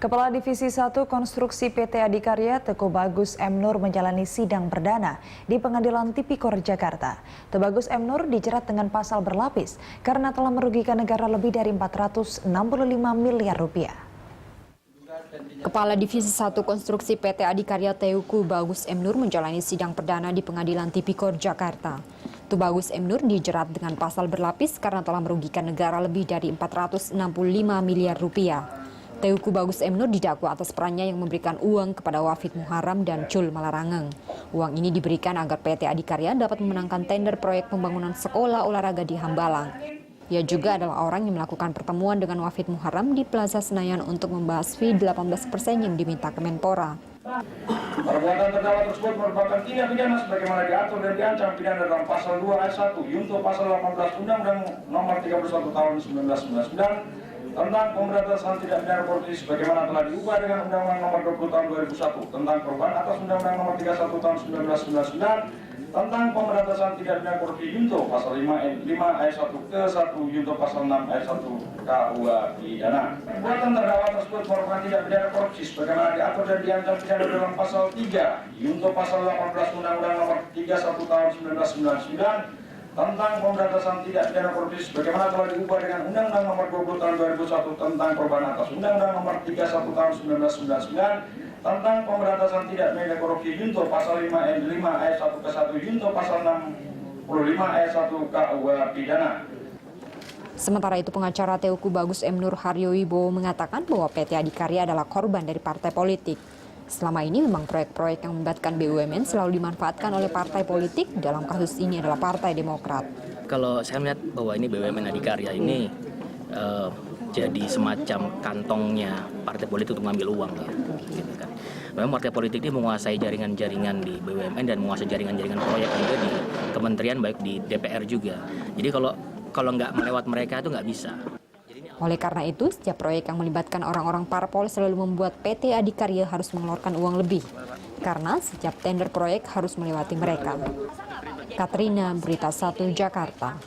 Kepala Divisi 1 Konstruksi PT Adikarya Teguh Bagus M. Nur menjalani sidang perdana di Pengadilan Tipikor Jakarta. Teguh Bagus M. Nur dijerat dengan pasal berlapis karena telah merugikan negara lebih dari 465 miliar rupiah. Kepala Divisi 1 Konstruksi PT Adikarya Teguh Bagus M. Nur menjalani sidang perdana di Pengadilan Tipikor Jakarta. Teguh Bagus M. Nur dijerat dengan pasal berlapis karena telah merugikan negara lebih dari 465 miliar rupiah. Teguh Bagus M. Nur didakwa atas perannya yang memberikan uang kepada Wafid Muharram dan Cul Malarangeng. Uang ini diberikan agar PT Adikarya dapat memenangkan tender proyek pembangunan sekolah olahraga di Hambalang. Ia juga adalah orang yang melakukan pertemuan dengan Wafid Muharram di Plaza Senayan untuk membahas fee 18% yang diminta Kemenpora. Perbuatan terdakwa tersebut merupakan tindak pidana sebagaimana diatur dan diancam pidana dalam pasal 2 ayat 1 Junto pasal 18 Undang-Undang Nomor 31 Tahun 1999 tentang pemberantasan tindak pidana korupsi sebagaimana telah diubah dengan Undang-Undang Nomor 20 Tahun 2001 tentang perubahan atas Undang-Undang Nomor 31 Tahun 1999 tentang pemberantasan tindak pidana korupsi Junto pasal 5 ayat 1 ke 1 Junto pasal 6 ayat 1 KUA pidana. Perbuatan terdakwa tersebut merupakan tindak pidana korupsi sebagaimana diatur dan diancam pidana dalam pasal 3 Junto pasal 18 Undang-Undang Nomor 31 Tahun 1999 tentang pemberantasan tindak pidana korupsi sebagaimana telah diubah dengan Undang-Undang Nomor 20 Tahun 2001 tentang perubahan atas Undang-Undang Nomor 31 Tahun 1999 tentang pemberantasan tindak pidana korupsi Junto pasal 5 ayat 1 ke 1 Junto pasal 65 ayat 1 KUA pidana. Sementara itu pengacara Teguh Bagus M. Nur Haryo Wibowo mengatakan bahwa PT Adikarya adalah korban dari partai politik. Selama ini memang proyek-proyek yang melibatkan BUMN selalu dimanfaatkan oleh partai politik, dalam kasus ini adalah Partai Demokrat. Kalau saya melihat bahwa ini BUMN Adikarya ini jadi semacam kantongnya partai politik untuk mengambil uang ya, gitu kan. Memang partai politik ini menguasai jaringan-jaringan di BUMN dan menguasai jaringan-jaringan proyek juga di kementerian baik di DPR juga. Jadi kalau nggak melewat mereka itu nggak bisa. Oleh karena itu, setiap proyek yang melibatkan orang-orang parpol selalu membuat PT Adikarya harus mengeluarkan uang lebih. Karena setiap tender proyek harus melewati mereka. Katrina, Berita 1 Jakarta.